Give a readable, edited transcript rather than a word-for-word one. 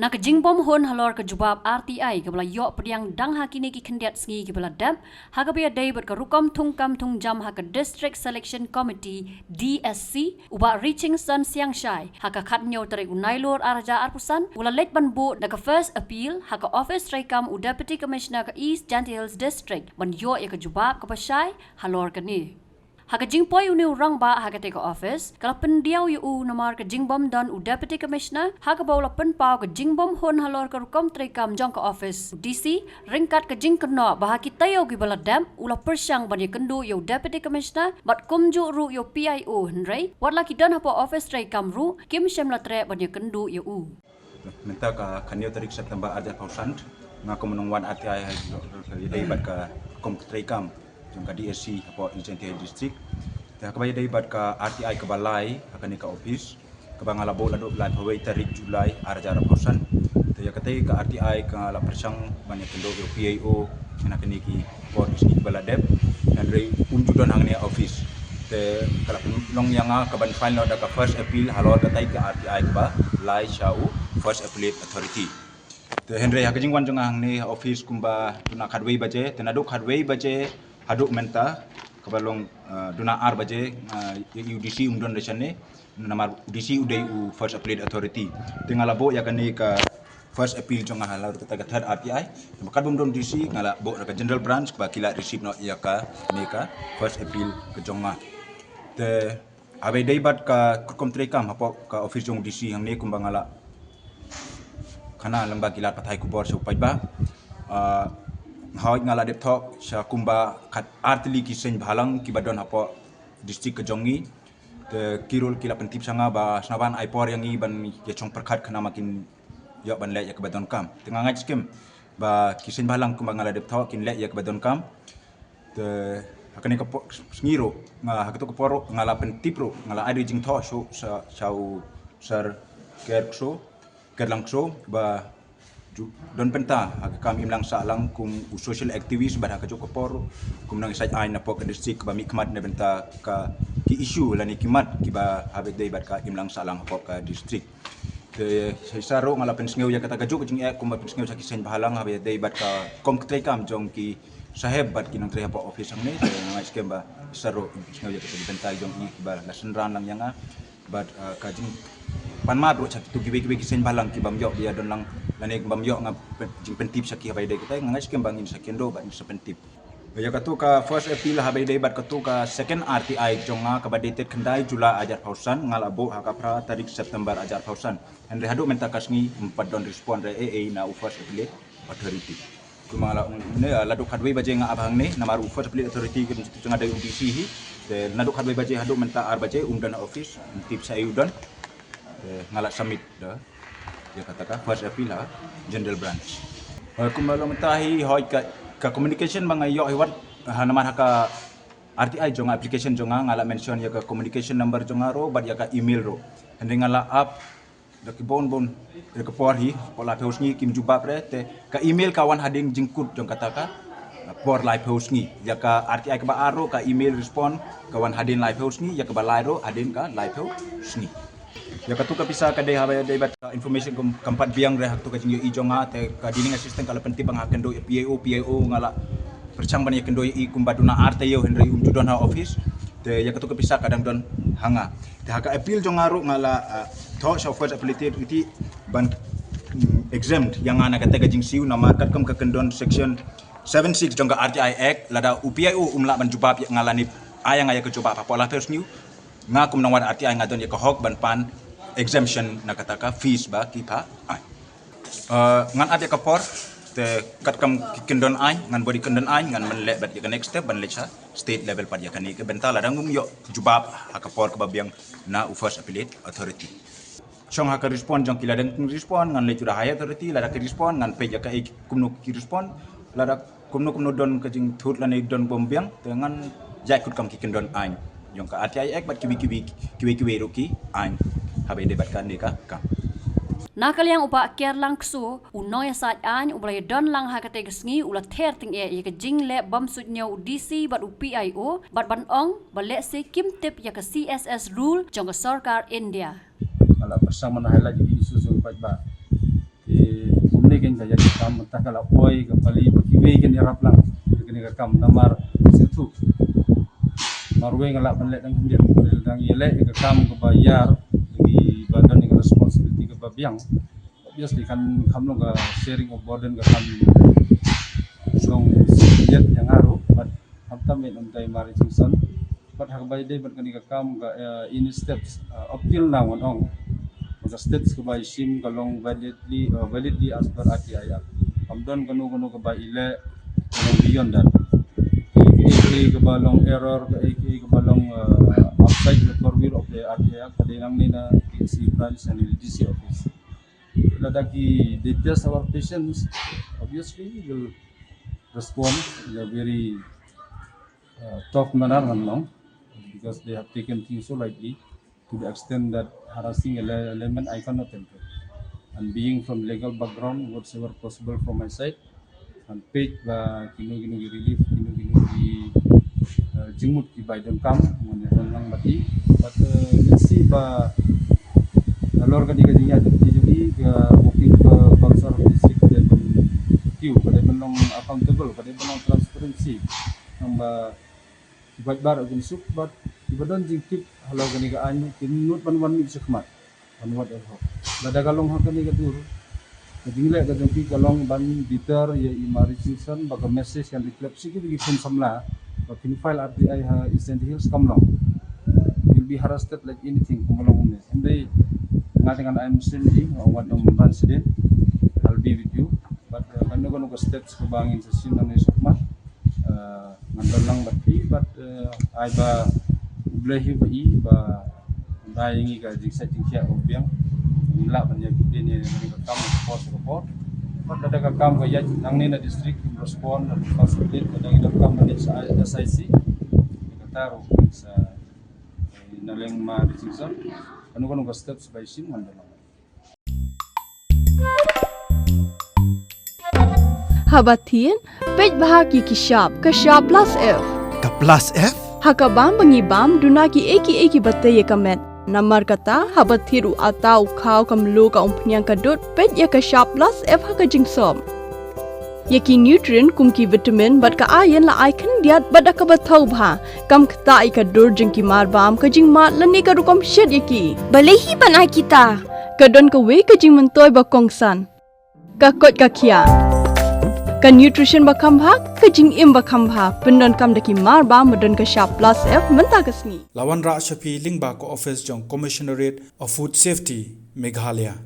Nak jingbom hon halor ke jubab RTI ke bala yok pediang dang hakini ki kendiat sengi ke bala dam hagabia day ber ke rukom tungkam tungjam haka District Selection Committee DSC uba reaching sun siang shai haka khatnyo tarik unailor araja arpusan ula let ban bo na ka first appeal haka office traikam u Deputy Commissioner ke East Janty Hills District ban yok ya ke jubab ke pasai halor ke ni. Haka jingpoi uni urang ba haka teka office kala pendiau yu namar ke jingbom dan u Deputy Commissioner haka baula penpau ke jingbom hon halor ke rukom trekam jong ke office DC ringkat ke jing kena bah kita yo gi bala dam ula persyang ban kendu yo Deputy Commissioner bat kumju ru yo PIO henry wat laki dan hapa office trekam ru kim syamla tre ban kendu yo minta ka kanyo tarik September ajar pausan ngaku menungwan RTI dari bat ka kom trekam jong ka DSC apa Janty Hills District ta ka bay day bat ka RTI ke balai akan ka office ke bangala bo lado lai pawai tarik Julai araja pausan ta ya katai ka RTI ka la persang banyak kendo yo PAO na kini ki por sini baladep dan rei unju don hang ni office te kala long yang ka ban file no da ka first appeal halor ka tai ka RTI ka ba lai shau first appellate authority te henry hakajing wan jong hang ni office kumba tuna khadwei baje tenaduk khadwei baje haduk menta kabalong duna ar baje UDC umdon resane namar UDC udai u first appellate authority tingala bo ya kani ka first appeal jong halar kata third RTI makan umdon DC ngala bo ka general branch ba kila receive no ya ka ni ka first appeal ke jonga te abai dai bat ka kom trekam apa ka office jong DC hang ni kumbang ngala kana lembaga kilat pathai kubor supai ba hawai ngala dep thok sha kumba khat artli ki sen bhalang ki badon apa district ke jongi te kirul kila pentip sanga ba snaban aipor yang i ban ye chong perkhat khana makin yo ban le ya ke badon kam tengah ngai skim ba ki sen bhalang kumba ngala dep thok kin le ya ke badon kam te hakani ka ngiro nga hakto ko poro ngala pentip ro ngala adi jing tho sho sa chau sar kerkso kerlangso ba don penta kami imlang salang kum social activist bar ka joko por kum nang sai ai na pok district ba mikmat na benta ka ki issue lani kimat ki ba habet dei bar ka imlang salang pok ka district te sai saro ngala pensngeu ya kata gajuk jing kum ba pensngeu sa kisen bahalang habet dei bar ka kom trekam jong ki saheb bat kinang tre pok office ang ni te ngai skem ba saro pensngeu ya kata benta jong ki ba la senran lang yanga bat ka jing pan ma bro chat tu gibe kisen balang ki bam yo dia don lang lani bam yo ngap jing pentip sakki habai dai kita ngai skem bangin sakendo ba ni sepentip ya katu ka first appeal habai dai bat katu ka second RTI jonga ka badated kendai Julai ajar pausan ngal abo haka pra tarik September ajar pausan henry hadu menta kasngi empat don respond re na first appellate authority kumala ne ladu khadwei baje nga abang ne namaru first appellate authority ke tengah dai UDC hi te nadu khadwei baje hadu menta ar baje umdan office tip sai udon ngalat summit dah dia katakan first appeal lah general branch kumbalo mentahi hoi ka communication bang ayo hiwat hanaman haka RTI jonga application jonga ngala mention ya ka communication number jonga ro bad ya ka email ro hende ngala up dak bon ya ka por hi pola peus ni kim juba pre te ka email kawan hading jingkut jong kataka por live house ni ya ka RTI ka ba aro ka email respond kawan hadin live house ni ya ka ba ro adin ka live house ni ya katu ka pisa ka dei habay dei bat information kampat biang re haktu ka jing i jonga te ka dining assistant kala penting bang hakendo PAO ngala percang ban yakendo i kumbaduna arte yo henry judon ha office te ya katu ka pisa kadang don hanga te haka appeal jonga ru ngala tho show first appellate iti ban exempt yang ana kata ka jing siu nama kat kam ka kendon section 76 jonga RTI Act lada UPIO umla ban jubab ngalani ayang aya ka jubab apa la first new ngakum nang wad RTI ngadon ya ka hok ban pan exemption na kataka fees ba kita ai ngan ade kapor te kat kam kendon ai ngan body kendon ai ngan menle bat ya next step ban lecha state level pad ya kani ke bentala dangum yo jubab hakapor ke babiang na first appellate authority chong haka respond jong kila dang respond ngan le curah high authority lada ke respond ngan pe ya ka kumno ki respond lada kumno don ke jing thut lani don bombiang te ngan jakut kam ki kendon ai jong ka RTI Act bat kiwi roki ai habai debat kan ni ka nakal yang upa kiar lang ksu unoy saat an ublay don lang hakate gesngi ula ther ting e ke jing le bam sutnya DC bat UPIO bat ban ong bale se kim tip ya ke CSS rule jong sarkar India ala bersama nahala jadi isu sempat ba umne ken ka jadi kam ta kala oi ka pali bakiwe ken irap lang ken ka kam namar situ marwe ngala banlet dang hendir dang yele ka kam ka bayar di badan ni responsibility ka babiang obviously kan kam lo ka sharing of burden ka kam long jet yang aru but hamta me on tay mari sumsan but hakbay day but kani ka kam ka in steps up till now on the steps ka by sim kalong validly as per RTI amdon kanu ka by ile kalong beyond that ka balong error ka balong outside the purview of the RTI kadinang ni na DC branch and DC office ladaki details our patients obviously will respond in a very tough manner because they have taken things so lightly to the extent that harassing element I cannot help it. And being from legal background, whatsoever possible from my side, and paid ba kinu relief, kinu jingmut ki by them come when lang mati. But let's see ba lor ka diga jadi working council district kada tiu kada belong accountable kada belong transparency ang ba bar gunsuk but ibadon jingtip halo gani ka anyo tinut panwan mi sakmat panwat ho lada kalong hakani ka dur kadingle ka jangpi kalong ban bitter ya imari season baga message kan refleksi ki pun samla ba pin file RTI ha Eastern Hills kamlong will be harassed like anything kumulong me and they ngatingan I'm sending what ng incident I'll be with you but kanu ka steps ko bangin sa sin na sakmat ngandol lang bati but ay ba ublehi ba dayangi ka jigsating siya obyang nila banya din ni kam support but ada ka kam ka yat nang ni na district respond and facilitate ada kam ni sa SIC kataro sa naleng ma decision ano ka steps by sim ngandol lang Habatin, pej bahagi kishap, kashap plus F. Ka plus F? Hakabam bangibam dunaki eki batay kamet. Namar kata habathiru atau kau kamlu ka umpnyang kadut pej ya kashap plus F haka jingsom. Yaki nutrient kumki vitamin bat ka ayan la aikan diat bada ka batau bha. Kam kata ika dur jingki marbam ka jingmat lani ka rukom shed yaki. Balehi panai kita. Kadon ka we ka jing mentoy ba kongsan. Kakot ka kia. Ka nutrition ba kambha ka jing im ba kambha pendon kam daki marba medon ka sharp plus F menta kasni Lawan Ra Shafi Lingba ko office jong Commissionerate of Food Safety Meghalaya